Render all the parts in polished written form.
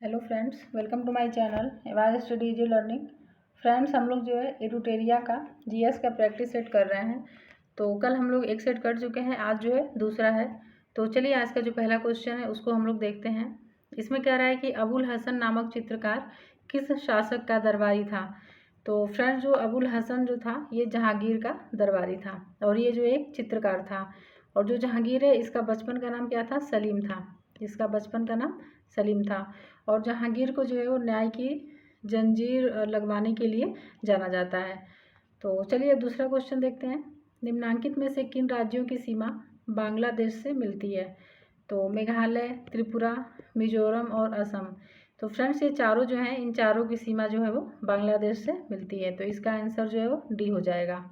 Hello friends, welcome to my channel एवाज study easy learning. Friends, हम लोग जो है एडुटेरिया का जीएस का प्रैक्टिस सेट कर रहे हैं। तो कल हम लोग एक सेट कर चुके हैं, आज जो है दूसरा है। तो चलिए आज का जो पहला क्वेश्चन है उसको हम लोग देखते हैं। इसमें कह रहा है कि अबुल हसन नामक चित्रकार किस शासक का दरबारी था। तो फ्रेंड्स, जो अबुल हसन जो था ये जहांगीर का दरबारी था और ये जो एक चित्रकार था। और जो जहांगीर है इसका बचपन का नाम क्या था? सलीम था। इसका बचपन का नाम सलीम था। और जहांगीर को जो है वो न्याय की जंजीर लगवाने के लिए जाना जाता है। तो चलिए अब दूसरा क्वेश्चन देखते हैं। निम्नांकित में से किन राज्यों की सीमा बांग्लादेश से मिलती है? तो मेघालय, त्रिपुरा, मिजोरम और असम। तो फ्रेंड्स, ये चारों जो हैं, इन चारों की सीमा जो है वो बांग्लादेश से मिलती है। तो इसका आंसर जो है वो डी हो जाएगा।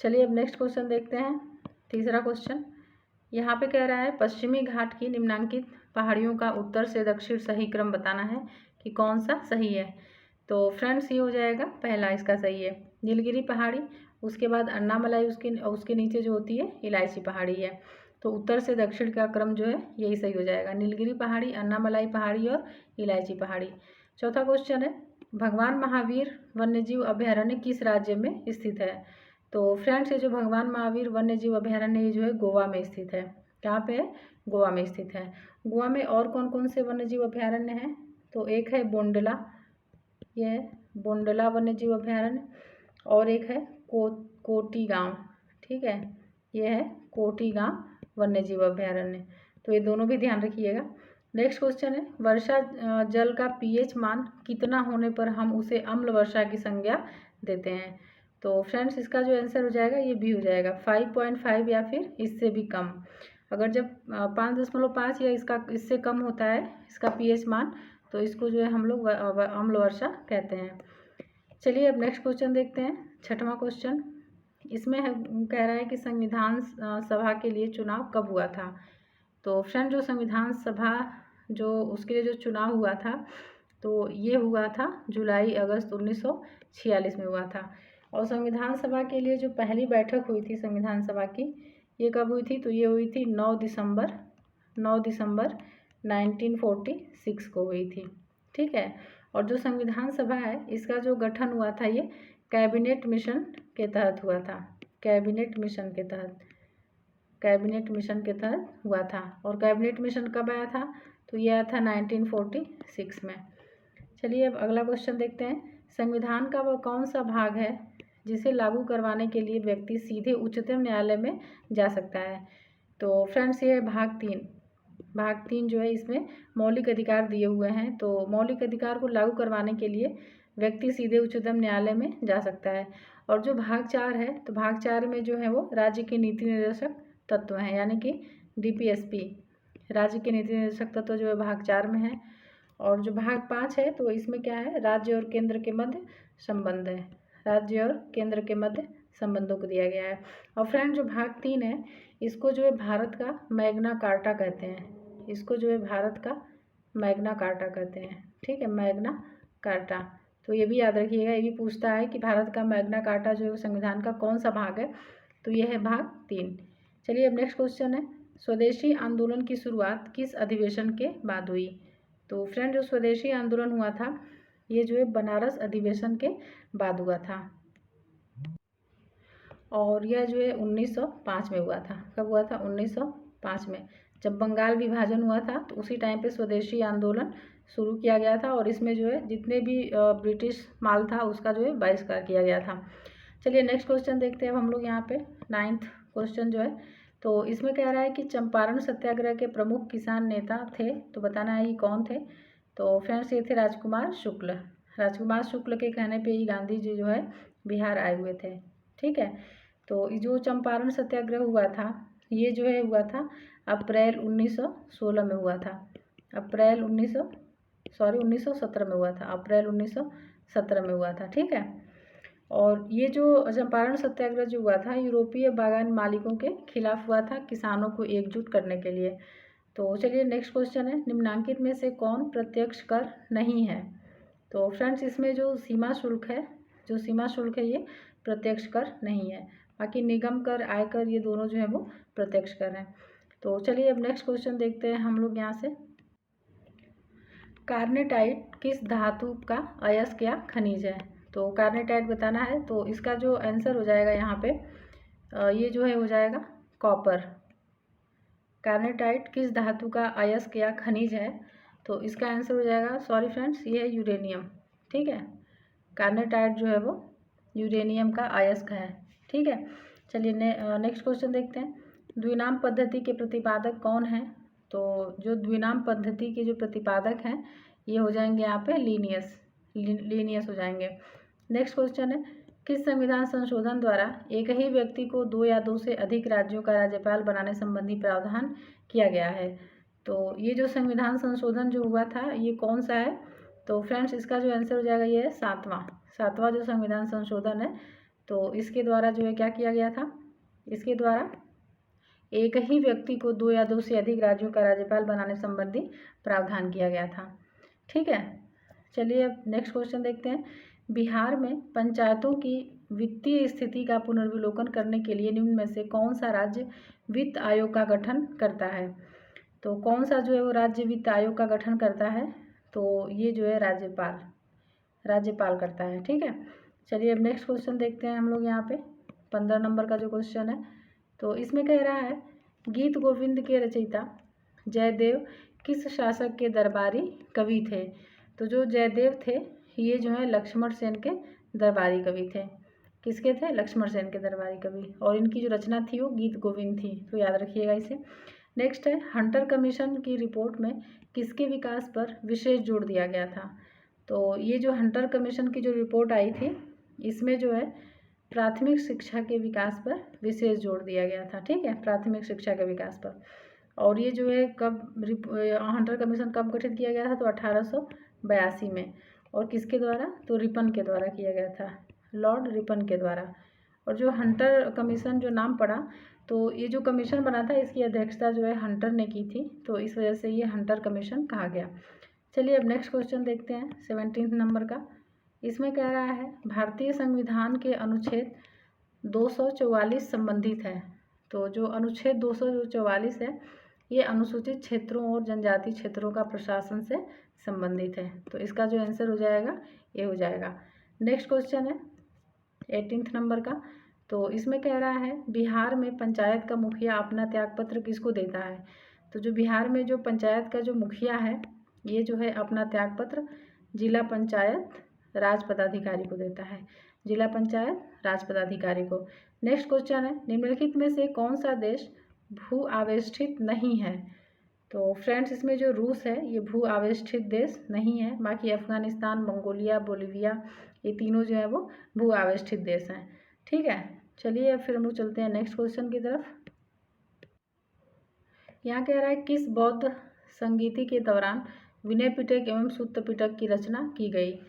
चलिए अब नेक्स्ट क्वेश्चन देखते हैं। तीसरा क्वेश्चन यहाँ पे कह रहा है पश्चिमी घाट की निम्नांकित पहाड़ियों का उत्तर से दक्षिण सही क्रम बताना है कि कौन सा सही है। तो फ्रेंड्स, ये हो जाएगा पहला, इसका सही है नीलगिरी पहाड़ी। उसके बाद अन्नामलाई, उसके नीचे जो होती है इलायची पहाड़ी है। तो उत्तर से दक्षिण का क्रम जो है यही सही हो जाएगा, नीलगिरी पहाड़ी, अन्नामलाई पहाड़ी और इलायची पहाड़ी। चौथा क्वेश्चन है भगवान महावीर वन्यजीव अभयारण्य किस राज्य में स्थित है? तो फ्रेंड्स, ये जो भगवान महावीर वन्य जीव अभयारण्य ये जो है गोवा में स्थित है। कहाँ पे है? गोवा में स्थित है। गोवा में और कौन कौन से वन्य जीव अभयारण्य हैं? तो एक है बोंडला, ये है बोंडला वन्य जीव अभयारण्य। और एक है कोटी गांव, ठीक है, ये है कोटी गांव वन्य जीव अभयारण्य। तो ये दोनों भी ध्यान रखिएगा। नेक्स्ट क्वेश्चन है वर्षा जल का पीएच मान कितना होने पर हम उसे अम्ल वर्षा की संज्ञा देते हैं? तो फ्रेंड्स, इसका जो आंसर हो जाएगा ये भी हो जाएगा 5.5 या फिर इससे भी कम। अगर जब 5.5 या इससे कम होता है इसका पीएच मान, तो इसको जो है हम लोग अम्ल वर्षा कहते हैं। चलिए अब नेक्स्ट क्वेश्चन देखते हैं। छठवां क्वेश्चन इसमें कह रहा है कि संविधान सभा के लिए चुनाव कब हुआ था? तो फ्रेंड, जो संविधान सभा जो उसके लिए जो चुनाव हुआ था तो ये हुआ था जुलाई अगस्त 1946 में हुआ था। और संविधान सभा के लिए जो पहली बैठक हुई थी संविधान सभा की, ये कब हुई थी? तो ये हुई थी 9 दिसंबर 1946 को हुई थी, ठीक है। और जो संविधान सभा है इसका जो गठन हुआ था ये कैबिनेट मिशन के तहत हुआ था। कैबिनेट मिशन के तहत हुआ था। और कैबिनेट मिशन कब आया था? तो ये आया था 1946 में। चलिए अब अगला क्वेश्चन देखते हैं। संविधान का वह कौन सा भाग है जिसे लागू करवाने के लिए व्यक्ति सीधे उच्चतम न्यायालय में जा सकता है? तो फ्रेंड्स, ये भाग तीन जो है इसमें मौलिक अधिकार दिए हुए हैं। तो मौलिक अधिकार को लागू करवाने के लिए व्यक्ति सीधे उच्चतम न्यायालय में जा सकता है। और जो भाग 4 है तो भाग 4 में जो है वो राज्य के नीति निर्देशक तत्व हैं, यानी कि DPSP, राज्य के नीति निर्देशक तत्व जो है भाग 4 में है। और जो भाग 5 है तो इसमें क्या है? राज्य और केंद्र के मध्य संबंध है, राज्य और केंद्र के मध्य संबंधों को दिया गया है। और फ्रेंड, जो भाग 3 है इसको जो है भारत का मैग्ना कार्टा कहते हैं। इसको जो है भारत का मैग्ना कार्टा कहते हैं, ठीक है, मैग्ना कार्टा। तो ये भी याद रखिएगा, ये भी पूछता है कि भारत का मैग्ना कार्टा जो है संविधान का कौन सा भाग है? तो ये है भाग 3। चलिए अब नेक्स्ट क्वेश्चन है स्वदेशी आंदोलन की शुरुआत किस अधिवेशन के बाद हुई? तो फ्रेंड, जो स्वदेशी आंदोलन हुआ था ये जो है बनारस अधिवेशन के बाद हुआ था। और यह जो है 1905 में हुआ था। कब हुआ था? 1905 में, जब बंगाल विभाजन हुआ था तो उसी टाइम पे स्वदेशी आंदोलन शुरू किया गया था। और इसमें जो है जितने भी ब्रिटिश माल था उसका जो है बहिष्कार किया गया था। चलिए नेक्स्ट क्वेश्चन देखते हैं अब हम लोग यहाँ पे 9th क्वेश्चन जो है। तो इसमें कह रहा है कि चंपारण सत्याग्रह के प्रमुख किसान नेता थे, तो बताना है ये कौन थे। तो फ्रेंड्स, ये थे राजकुमार शुक्ल। राजकुमार शुक्ल के कहने पे ही गांधी जी जो है बिहार आए हुए थे, ठीक है। तो जो चंपारण सत्याग्रह हुआ था ये जो है हुआ था अप्रैल 1916 में हुआ था। 1917 में हुआ था, अप्रैल 1917 में हुआ था, ठीक है। और ये जो चंपारण सत्याग्रह जो हुआ था यूरोपीय बागान मालिकों के खिलाफ हुआ था, किसानों को एकजुट करने के लिए। तो चलिए नेक्स्ट क्वेश्चन है निम्नांकित में से कौन प्रत्यक्ष कर नहीं है? तो फ्रेंड्स, इसमें जो सीमा शुल्क है ये प्रत्यक्ष कर नहीं है। बाकी निगम कर, आयकर, ये दोनों जो है वो प्रत्यक्ष कर हैं। तो चलिए अब नेक्स्ट क्वेश्चन देखते हैं हम लोग यहाँ से। कार्नेटाइट किस धातु का अयस्क या खनिज है? तो कार्नेटाइट बताना है, तो इसका जो आंसर हो जाएगा यहाँ पे ये जो है हो जाएगा कॉपर। कार्नेटाइट किस धातु का अयस्क या खनिज है? तो इसका आंसर हो जाएगा, सॉरी फ्रेंड्स, ये है यूरेनियम। ठीक है, कार्नेटाइट जो है वो यूरेनियम का अयस्क है। ठीक है, चलिए नेक्स्ट क्वेश्चन देखते हैं। द्विनाम पद्धति के प्रतिपादक कौन है? तो जो द्विनाम पद्धति के जो प्रतिपादक हैं ये हो जाएंगे यहाँ पे लीनियस हो जाएंगे। नेक्स्ट क्वेश्चन है, किस संविधान संशोधन द्वारा एक ही व्यक्ति को 2 या 2 से अधिक राज्यों का राज्यपाल बनाने संबंधी प्रावधान किया गया है? तो ये जो संविधान संशोधन जो हुआ था ये कौन सा है? तो फ्रेंड्स इसका जो आंसर हो जाएगा ये है सातवां जो संविधान संशोधन है। तो इसके द्वारा जो है क्या किया गया था? इसके द्वारा एक ही व्यक्ति को 2 या 2 से अधिक राज्यों का राज्यपाल बनाने संबंधी प्रावधान किया गया था। ठीक है, चलिए अब नेक्स्ट क्वेश्चन देखते हैं। बिहार में पंचायतों की वित्तीय स्थिति का पुनर्विलोकन करने के लिए निम्न में से कौन सा राज्य वित्त आयोग का गठन करता है? तो कौन सा जो है वो राज्य वित्त आयोग का गठन करता है? तो ये जो है राज्यपाल करता है। ठीक है, चलिए अब नेक्स्ट क्वेश्चन देखते हैं हम लोग यहाँ पे 15 नंबर का जो क्वेश्चन है। तो इसमें कह रहा है, गीत गोविंद के रचयिता जयदेव किस शासक के दरबारी कवि थे? तो जो जयदेव थे ये जो है लक्ष्मण सेन के दरबारी कवि थे। किसके थे? लक्ष्मण सेन के दरबारी कवि। और इनकी जो रचना थी वो गीत गोविंद थी, तो याद रखिएगा इसे। नेक्स्ट है, हंटर कमीशन की रिपोर्ट में किसके विकास पर विशेष जोर दिया गया था? तो ये जो हंटर कमीशन की जो रिपोर्ट आई थी इसमें जो है प्राथमिक शिक्षा के विकास पर विशेष जोर दिया गया था। ठीक है, प्राथमिक शिक्षा के विकास पर। और ये जो है हंटर कमीशन कब गठित किया गया था? तो 1882 में। और किसके द्वारा? तो रिपन के द्वारा किया गया था, लॉर्ड रिपन के द्वारा। और जो हंटर कमीशन जो नाम पड़ा, तो ये जो कमीशन बना था इसकी अध्यक्षता जो है हंटर ने की थी, तो इस वजह से ये हंटर कमीशन कहा गया। चलिए अब नेक्स्ट क्वेश्चन देखते हैं 17 नंबर का। इसमें कह रहा है, भारतीय संविधान के अनुच्छेद 244 संबंधित है। तो जो अनुच्छेद 244 है ये अनुसूचित क्षेत्रों और जनजाति क्षेत्रों का प्रशासन से संबंधित है। तो इसका जो आंसर हो जाएगा ये हो जाएगा। नेक्स्ट क्वेश्चन है 18 नंबर का। तो इसमें कह रहा है, बिहार में पंचायत का मुखिया अपना त्यागपत्र किसको देता है? तो जो बिहार में जो पंचायत का जो मुखिया है ये जो है अपना त्यागपत्र जिला पंचायत राज पदाधिकारी को देता है, जिला पंचायत राज पदाधिकारी को। नेक्स्ट क्वेश्चन है, निम्नलिखित में से कौन सा देश भू आवेष्टित नहीं है? तो फ्रेंड्स इसमें जो रूस है ये भू आवेष्टित देश नहीं है, बाकी अफगानिस्तान, मंगोलिया, बोलीविया ये तीनों जो है वो भू आवेष्टित देश हैं। ठीक है, चलिए अब फिर हम लोग चलते हैं नेक्स्ट क्वेश्चन की तरफ। यहाँ कह रहा है, किस बौद्ध संगीति के दौरान विनय पिटक एवं सुत्त पिटक की रचना की गई?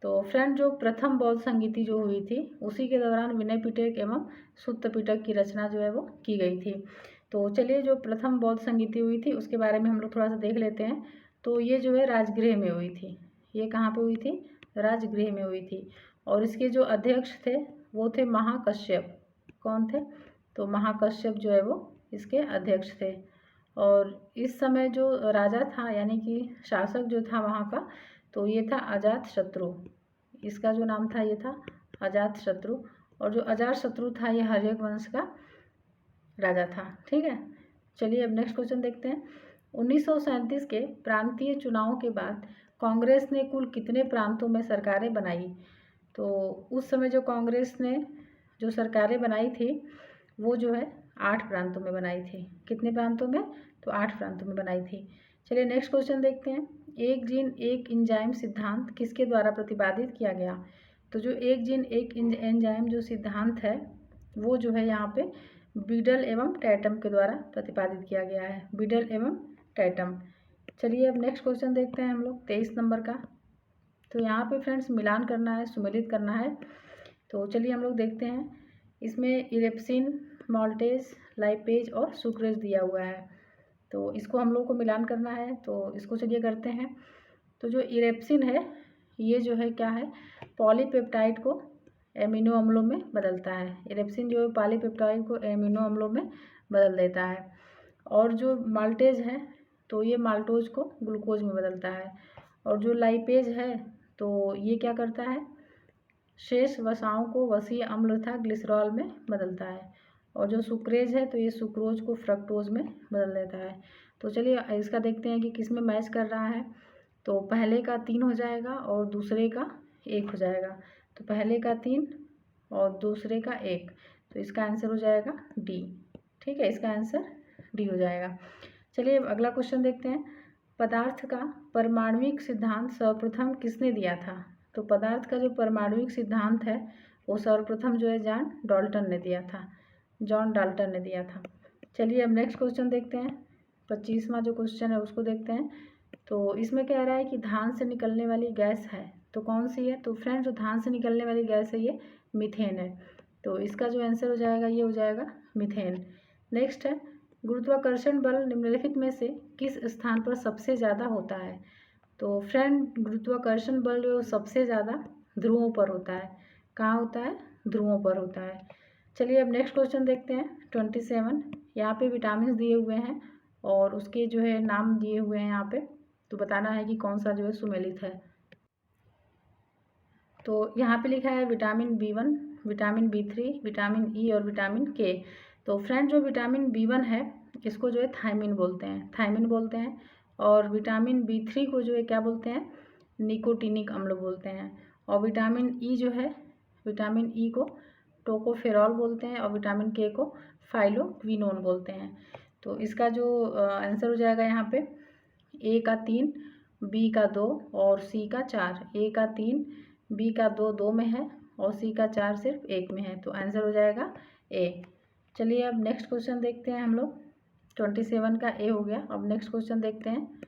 तो फ्रेंड जो प्रथम बौद्ध संगीति जो हुई थी उसी के दौरान विनय पिटक एवं सुत्त पिटक की रचना जो है वो की गई थी। तो चलिए जो प्रथम बौद्ध संगीति हुई थी उसके बारे में हम लोग थोड़ा सा देख लेते हैं। तो ये जो है राजगृह में हुई थी। ये कहाँ पे हुई थी? राजगृह में हुई थी। और इसके जो अध्यक्ष थे वो थे महाकश्यप। कौन थे? तो महाकश्यप जो है वो इसके अध्यक्ष थे। और इस समय जो राजा था यानी कि शासक जो था वहाँ का, तो ये था अजातशत्रु। इसका जो नाम था ये था अजातशत्रु। और जो अजातशत्रु था ये हर्यक वंश का राजा था। ठीक है, चलिए अब नेक्स्ट क्वेश्चन देखते हैं। 1937 के प्रांतीय चुनावों के बाद कांग्रेस ने कुल कितने प्रांतों में सरकारें बनाई? तो उस समय जो कांग्रेस ने जो सरकारें बनाई थी वो जो है 8 प्रांतों में बनाई थी। कितने प्रांतों में? तो 8 प्रांतों में बनाई थी। चलिए नेक्स्ट क्वेश्चन देखते हैं। एक जीन एक एंजाइम सिद्धांत किसके द्वारा प्रतिपादित किया गया? तो जो एक जीन एक एंजाइम जो सिद्धांत है वो जो है यहाँ पे बीडल एवं टैटम के द्वारा प्रतिपादित किया गया है, बीडल एवं टैटम। चलिए अब नेक्स्ट क्वेश्चन देखते हैं हम लोग 23 नंबर का। तो यहाँ पे फ्रेंड्स मिलान करना है, सुमेलित करना है। तो चलिए हम लोग देखते हैं। इसमें इरेप्सिन, माल्टेज, लाइपेज और सुक्रेज दिया हुआ है, तो इसको हम लोग को मिलान करना है। तो इसको चलिए करते हैं। तो जो इरेप्सिन है ये जो है क्या है? पॉलीपेप्टाइड को एमिनो अम्लों में बदलता है। इरेप्सिन जो है पॉलीपेप्टाइड को एमिनो अम्लों में बदल देता है। और जो माल्टेज है तो ये माल्टोज को ग्लूकोज में बदलता है। और जो लाइपेज है तो ये क्या करता है, शेष वसाओं को वसीय अम्ल तथा ग्लिसरॉल में बदलता है। और जो सुक्रेज है तो ये सुक्रोज को फ्रक्टोज में बदल देता है। तो चलिए इसका देखते हैं कि किस में मैच कर रहा है। तो पहले का 3 हो जाएगा और दूसरे का 1 हो जाएगा। तो पहले का 3 और दूसरे का 1, तो इसका आंसर हो जाएगा डी। ठीक है, इसका आंसर डी हो जाएगा। चलिए अब अगला क्वेश्चन देखते हैं। पदार्थ का परमाणुिक सिद्धांत सर्वप्रथम किसने दिया था? तो पदार्थ का जो परमाणुिक सिद्धांत है वो सर्वप्रथम जो है जॉन डाल्टन ने दिया था, जॉन डाल्टन ने दिया था। चलिए अब नेक्स्ट क्वेश्चन देखते हैं। 25वां जो क्वेश्चन है उसको देखते हैं। तो इसमें कह रहा है कि धान से निकलने वाली गैस है, तो कौन सी है? तो फ्रेंड जो धान से निकलने वाली गैस है ये मीथेन है। तो इसका जो आंसर हो जाएगा ये हो जाएगा मीथेन। नेक्स्ट है, गुरुत्वाकर्षण बल निम्नलिखित में से किस स्थान पर सबसे ज़्यादा होता है? तो फ्रेंड गुरुत्वाकर्षण बल जो सबसे ज़्यादा ध्रुवों पर होता है। कहाँ होता है? ध्रुवों पर होता है। चलिए अब नेक्स्ट क्वेश्चन देखते हैं। 27 यहाँ पे विटामिन दिए हुए हैं और उसके जो है नाम दिए हुए हैं यहाँ पे, तो बताना है कि कौन सा जो है सुमेलित है। तो यहाँ पे लिखा है vitamin B1, vitamin B3, vitamin E और विटामिन के। तो फ्रेंड जो विटामिन B1 है इसको जो है थायमिन बोलते हैं, थायमिन बोलते हैं। और विटामिन B3 को जो है क्या बोलते हैं? निकोटीनिक अम्ल बोलते हैं। और विटामिन ई जो है, विटामिन ई को टोकोफेरॉल बोलते हैं और विटामिन के को फाइलोक्विनोन बोलते हैं। तो इसका जो आंसर हो जाएगा यहाँ पे ए का 3, बी का 2 और सी का 4। ए का 3, बी का 2 में है और सी का 4 सिर्फ 1 में है। तो आंसर हो जाएगा ए। चलिए अब नेक्स्ट क्वेश्चन देखते हैं हम लोग। 27 का ए हो गया। अब नेक्स्ट क्वेश्चन देखते हैं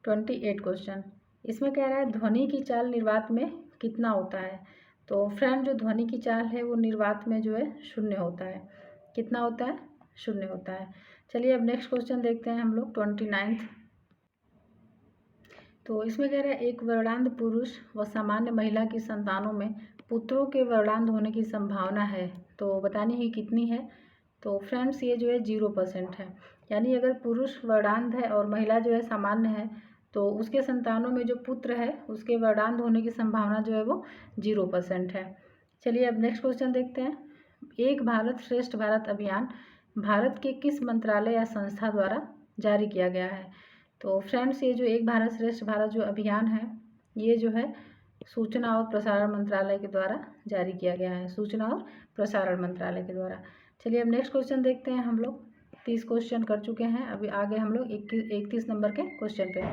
28 क्वेश्चन। इसमें कह रहा है ध्वनि की चाल निर्वात में कितना होता है? तो फ्रेंड जो ध्वनि की चाल है वो निर्वात में जो है 0 होता है। कितना होता है? 0 होता है। चलिए अब नेक्स्ट क्वेश्चन देखते हैं हम लोग 29। तो इसमें कह रहा है एक वर्णांध पुरुष व सामान्य महिला की संतानों में पुत्रों के वर्णांध होने की संभावना है, तो बतानी ही कितनी है? तो फ्रेंड्स ये जो है 0% है। यानी अगर पुरुष वर्णांध है और महिला जो है सामान्य है तो उसके संतानों में जो पुत्र है उसके वर्णांध होने की संभावना जो है वो 0% है। चलिए अब नेक्स्ट क्वेश्चन देखते हैं। एक भारत श्रेष्ठ भारत अभियान भारत के किस मंत्रालय या संस्था द्वारा जारी किया गया है? तो फ्रेंड्स ये जो एक भारत श्रेष्ठ भारत जो अभियान है ये जो है सूचना और प्रसारण मंत्रालय के द्वारा जारी किया गया है, सूचना और प्रसारण मंत्रालय के द्वारा। चलिए अब नेक्स्ट क्वेश्चन देखते हैं। हम लोग 30 क्वेश्चन कर चुके हैं, अभी आगे हम लोग 31 नंबर के क्वेश्चन पे।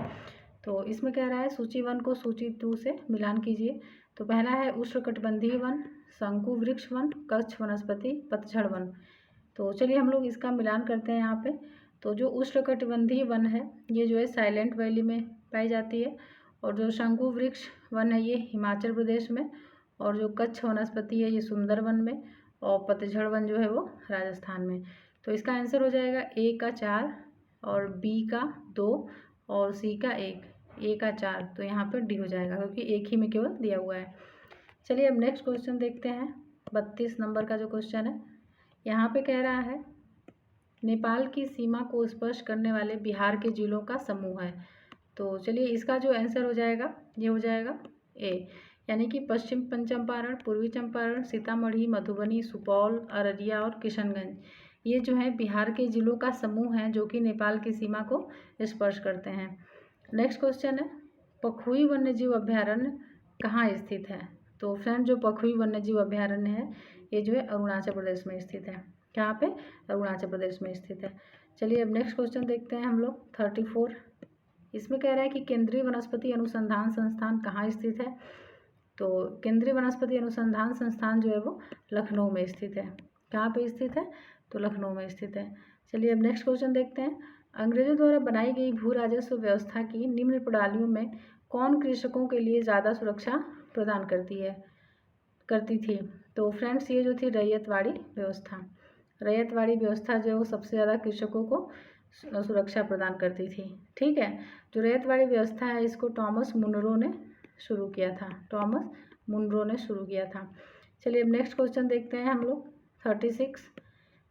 तो इसमें कह रहा है सूची 1 को सूची 2 से मिलान कीजिए। तो पहला है उष्णकटिबंधीय वन, शंकु वृक्ष वन, कच्छ वनस्पति, पतझड़ वन। तो चलिए हम लोग इसका मिलान करते हैं यहाँ पे। तो जो उष्णकटिबंधीय वन है ये जो है साइलेंट वैली में पाई जाती है, और जो शंकु वृक्ष वन है ये हिमाचल प्रदेश में, और जो कच्छ वनस्पति है ये सुंदरवन में, और पतझड़ वन जो है वो राजस्थान में। तो इसका आंसर हो जाएगा ए का 4 और बी का 2 और सी का 1। ए का 4 तो यहाँ पर डी हो जाएगा क्योंकि एक ही में केवल दिया हुआ है। चलिए अब नेक्स्ट क्वेश्चन देखते हैं। 32 नंबर का जो क्वेश्चन है यहाँ पे कह रहा है नेपाल की सीमा को स्पर्श करने वाले बिहार के जिलों का समूह है। तो चलिए इसका जो आंसर हो जाएगा ये हो जाएगा ए, यानी कि पश्चिम चंपारण, पूर्वी चंपारण, सीतामढ़ी, मधुबनी, सुपौल, अररिया और किशनगंज, ये जो है बिहार के जिलों का समूह है जो कि नेपाल की सीमा को स्पर्श करते हैं। नेक्स्ट क्वेश्चन है पखुई वन्यजीव अभ्यारण्य कहाँ स्थित है? तो फ्रेंड जो पखुई वन्यजीव अभ्यारण्य है ये जो है अरुणाचल प्रदेश में स्थित है। कहाँ पे? अरुणाचल प्रदेश में स्थित है। चलिए अब नेक्स्ट क्वेश्चन देखते हैं हम लोग 34। इसमें कह रहा है कि केंद्रीय वनस्पति अनुसंधान संस्थान कहाँ स्थित है? तो केंद्रीय वनस्पति अनुसंधान संस्थान जो है वो लखनऊ में स्थित है। कहाँ पे स्थित है? तो लखनऊ में स्थित है। चलिए अब नेक्स्ट क्वेश्चन देखते हैं। अंग्रेजों द्वारा बनाई गई भू राजस्व व्यवस्था की निम्न प्रणालियों में कौन कृषकों के लिए ज़्यादा सुरक्षा प्रदान करती थी? तो फ्रेंड्स ये जो थी रैयतवाड़ी व्यवस्था। रैयतवाड़ी व्यवस्था जो है वो सबसे ज़्यादा कृषकों को सुरक्षा प्रदान करती थी। ठीक है, जो रैयतवाड़ी व्यवस्था है इसको टॉमस मुनरो ने शुरू किया था, टॉमस मुनरो ने शुरू किया था। चलिए अब नेक्स्ट क्वेश्चन देखते हैं हम लोग 36।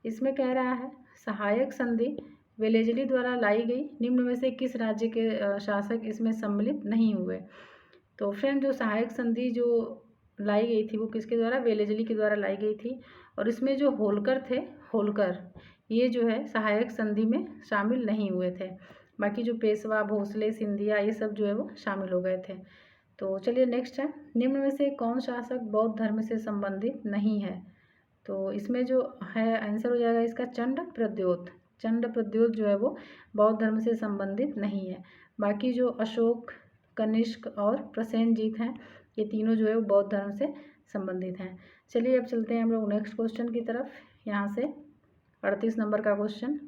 इसमें कह रहा है सहायक संधि वेलेजली द्वारा लाई गई निम्न में से किस राज्य के शासक इसमें सम्मिलित नहीं हुए। तो फ्रेंड जो सहायक संधि जो लाई गई थी वो किसके द्वारा, वेलेजली के द्वारा लाई गई थी। और इसमें जो होलकर थे, होलकर ये जो है सहायक संधि में शामिल नहीं हुए थे। बाकी जो पेशवा, भोसले, सिंधिया ये सब जो है वो शामिल हो गए थे। तो चलिए नेक्स्ट है, निम्न में से कौन शासक बौद्ध धर्म से संबंधित नहीं है। तो इसमें जो है आंसर हो जाएगा इसका चंड प्रद्योत। चंड प्रद्योत जो है वो बौद्ध धर्म से संबंधित नहीं है। बाकी जो अशोक, कनिष्क और प्रसेनजीत हैं ये तीनों जो है वो बौद्ध धर्म से संबंधित हैं। चलिए अब चलते हैं हम लोग नेक्स्ट क्वेश्चन की तरफ। यहाँ से 38 नंबर का क्वेश्चन।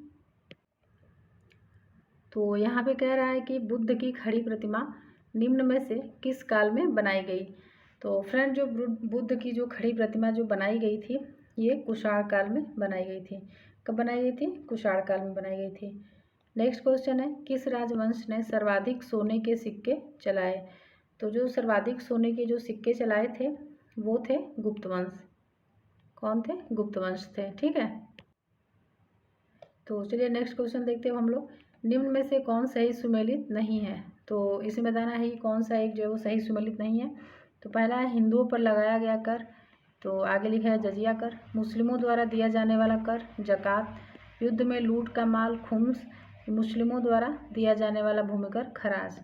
तो यहाँ पे कह रहा है कि बुद्ध की खड़ी प्रतिमा निम्न में से किस काल में बनाई गई। तो फ्रेंड जो बुद्ध की जो खड़ी प्रतिमा जो बनाई गई थी ये कुषाण काल में बनाई गई थी। कब बनाई गई थी, कुषाण काल में बनाई गई थी। नेक्स्ट क्वेश्चन है, किस राजवंश ने सर्वाधिक सोने के सिक्के चलाए। तो जो सर्वाधिक सोने के जो सिक्के चलाए थे वो थे गुप्त वंश। कौन थे, गुप्त वंश थे। ठीक है, तो चलिए नेक्स्ट क्वेश्चन देखते हैं हम लोग। निम्न में से कौन सही सुमेलित नहीं है। तो इसे बताना है कि कौन सा एक जो है वो सही सुमेलित नहीं है। तो पहला है हिंदुओं पर लगाया गया कर। तो आगे लिखा है जजिया कर। मुस्लिमों द्वारा दिया जाने वाला कर, जकात। युद्ध में लूट का माल, खुम्स। मुस्लिमों द्वारा दिया जाने वाला भूमिकर, खराज।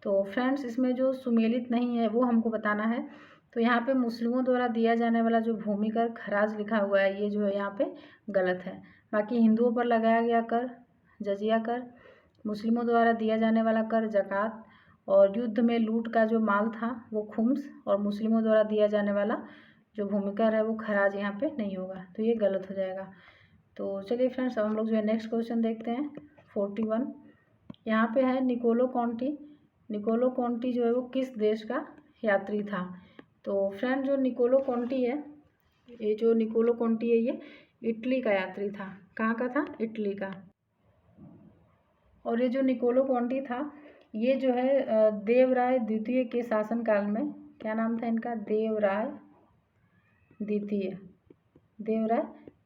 तो फ्रेंड्स इसमें जो सुमेलित नहीं है वो हमको बताना है। तो यहाँ पे मुस्लिमों द्वारा दिया जाने वाला जो भूमिकर, खराज लिखा हुआ है ये जो है यहाँ पे गलत है। बाकी हिंदुओं पर लगाया गया कर जजिया कर, मुस्लिमों द्वारा दिया जाने वाला कर जकात, और युद्ध में लूट का जो माल था वो खुम्स, और मुस्लिमों द्वारा दिया जाने वाला जो भूमिकर है वो खराज यहाँ पे नहीं होगा, तो ये गलत हो जाएगा। तो चलिए फ्रेंड्स अब हम लोग जो है नेक्स्ट क्वेश्चन देखते हैं 41। यहाँ पे है निकोलो कॉन्टी। निकोलो कॉन्टी जो है वो किस देश का यात्री था। तो फ्रेंड जो निकोलो कॉन्टी है, ये जो निकोलो कॉन्टी है ये इटली का यात्री था। कहाँ का था, इटली का। और ये जो निकोलो कॉन्टी था ये जो है देवराय द्वितीय के शासनकाल में, क्या नाम था इनका, देवराय द्वितीय। देवराय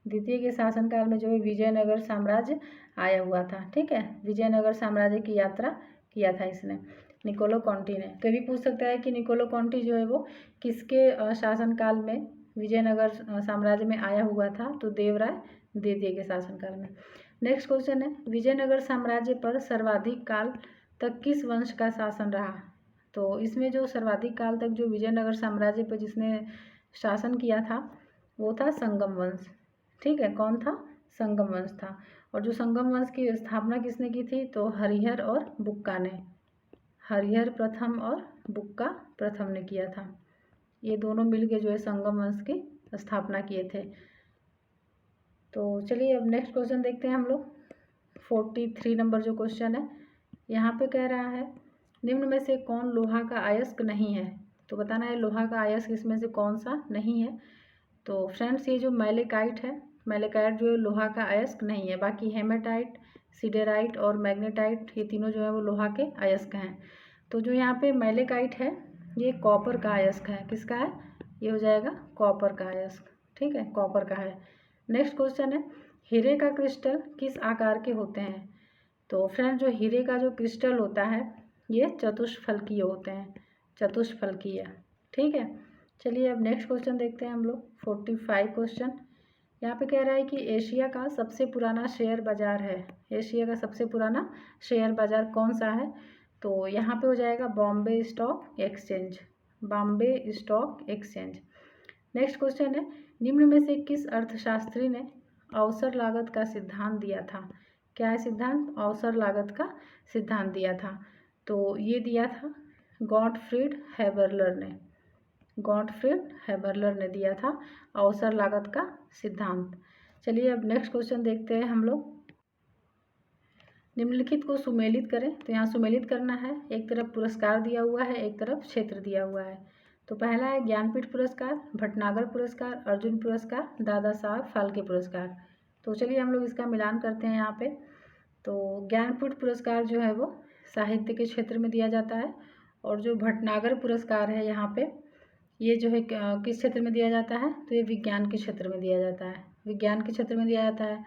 द्वितीय के शासनकाल में जो है विजयनगर साम्राज्य आया हुआ था। ठीक है, विजयनगर साम्राज्य की यात्रा किया था इसने, निकोलो कॉन्टी ने। कभी पूछ सकता है कि निकोलो कॉन्टी जो है वो किसके शासनकाल में विजयनगर साम्राज्य में आया हुआ था। तो देवराय द्वितीय के शासनकाल में। नेक्स्ट क्वेश्चन है, विजयनगर साम्राज्य पर सर्वाधिक काल तक किस वंश का शासन रहा। तो इसमें जो सर्वाधिक काल तक जो विजयनगर साम्राज्य पर जिसने शासन किया था वो था संगम वंश। ठीक है, कौन था, संगम वंश था। और जो संगम वंश की स्थापना किसने की थी, तो हरिहर और बुक्का ने। हरिहर प्रथम और बुक्का प्रथम ने किया था। ये दोनों मिलके जो है संगम वंश की स्थापना किए थे। तो चलिए अब नेक्स्ट क्वेश्चन देखते हैं हम लोग 43 नंबर जो क्वेश्चन है। यहाँ पे कह रहा है निम्न में से कौन लोहा का अयस्क नहीं है। तो बताना है लोहा का अयस्क इसमें से कौन सा नहीं है। तो फ्रेंड्स ये जो मैलेकाइट है, मैलेकाइट जो है लोहा का अयस्क नहीं है। बाकी हेमेटाइट, सिडेराइट और मैग्नेटाइट ये तीनों जो है वो लोहा के अयस्क हैं। तो जो यहाँ पे मैलेकाइट है ये कॉपर का अयस्क है। किसका है, ये हो जाएगा कॉपर का अयस्क। ठीक है, कॉपर का है। नेक्स्ट क्वेश्चन है, हीरे का क्रिस्टल किस आकार के होते हैं। तो फ्रेंड जो हीरे का जो क्रिस्टल होता है ये चतुष्फलकीय होते हैं, चतुष्फलकीय। ठीक है, चलिए अब नेक्स्ट क्वेश्चन देखते हैं हम लोग 45 क्वेश्चन। यहाँ पे कह रहा है कि एशिया का सबसे पुराना शेयर बाजार है। एशिया का सबसे पुराना शेयर बाजार कौन सा है। तो यहाँ पे हो जाएगा Bombay stock exchange, Bombay stock exchange. Next question है, निम्न में से किस अर्थशास्त्री ने अवसर लागत का सिद्धांत दिया था। क्या है सिद्धांत, अवसर लागत का सिद्धांत दिया था। तो ये दिया था गॉटफ्रीड हेबरलर ने, गॉटफ्रीड हेबरलर ने दिया था अवसर लागत का सिद्धांत। चलिए अब नेक्स्ट क्वेश्चन देखते हैं हम लोग। निम्नलिखित को सुमेलित करें। तो यहाँ सुमेलित करना है, एक तरफ पुरस्कार दिया हुआ है, एक तरफ क्षेत्र दिया हुआ है। तो पहला है ज्ञानपीठ पुरस्कार, भटनागर पुरस्कार, अर्जुन पुरस्कार, दादा साहब फाल्के पुरस्कार। तो चलिए हम लोग इसका मिलान करते हैं यहाँ पे। तो ज्ञानपीठ पुरस्कार जो है वो साहित्य के क्षेत्र में दिया जाता है, और जो भटनागर पुरस्कार है यहाँ पे ये जो है किस क्षेत्र में दिया जाता है, तो ये विज्ञान के क्षेत्र में दिया जाता है, विज्ञान के क्षेत्र में दिया जाता है।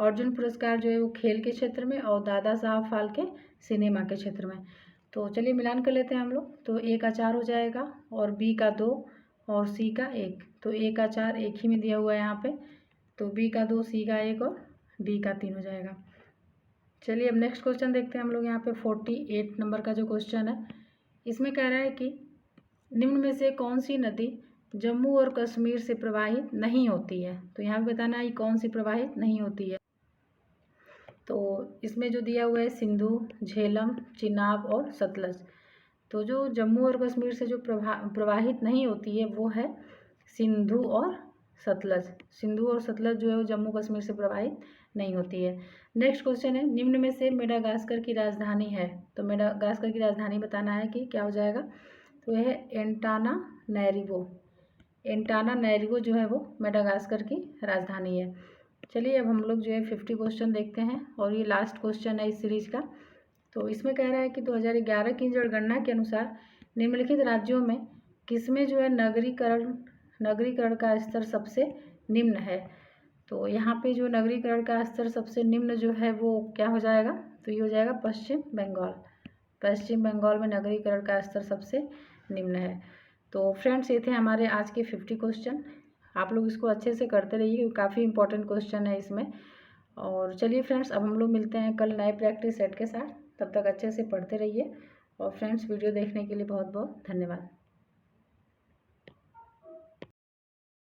अर्जुन पुरस्कार जो है वो खेल के क्षेत्र में और दादा साहब फाल्के सिनेमा के क्षेत्र में। तो चलिए मिलान कर लेते हैं हम लोग। तो ए का 4 हो जाएगा और बी का 2 और सी का 1। तो ए का 4 एक ही में दिया हुआ है यहाँ पे, तो बी का 2, सी का 1 और डी का 3 हो जाएगा। चलिए अब नेक्स्ट क्वेश्चन देखते हैं हम लोग। यहाँ पे 48 नंबर का जो क्वेश्चन है, इसमें कह रहा है कि निम्न में से कौन सी नदी जम्मू और कश्मीर से प्रवाहित नहीं होती है। तो यहाँ पे बताना है कौन सी प्रवाहित नहीं होती है। तो इसमें जो दिया हुआ है सिंधु, झेलम, चिनाब और सतलज। तो जो जम्मू और कश्मीर से जो प्रवाहित नहीं होती है वो है सिंधु और सतलज। सिंधु और सतलज जो है वो जम्मू कश्मीर से प्रवाहित नहीं होती है। नेक्स्ट क्वेश्चन है, निम्न में से मेडागास्कर की राजधानी है। तो मेडागास्कर की राजधानी बताना है कि क्या हो जाएगा। तो यह है एंटानानैरिवो। एंटानानैरिवो जो है वो मेडागास्कर की राजधानी है। चलिए अब हम लोग जो है 50 क्वेश्चन देखते हैं और ये लास्ट क्वेश्चन है इस सीरीज का। तो इसमें कह रहा है कि 2011 की जनगणना के अनुसार निम्नलिखित राज्यों में किसमें जो है नगरीकरण का स्तर सबसे निम्न है। तो यहाँ पे जो नगरीकरण का स्तर सबसे निम्न जो है वो क्या हो जाएगा। तो ये हो जाएगा पश्चिम बंगाल। पश्चिम बंगाल में नगरीकरण का स्तर सबसे निम्न है। तो फ्रेंड्स ये थे हमारे आज के 50 क्वेश्चन। आप लोग इसको अच्छे से करते रहिए क्योंकि काफ़ी इंपॉर्टेंट क्वेश्चन है इसमें। और चलिए फ्रेंड्स अब हम लोग मिलते हैं कल नए प्रैक्टिस सेट के साथ। तब तक अच्छे से पढ़ते रहिए और फ्रेंड्स वीडियो देखने के लिए बहुत बहुत धन्यवाद।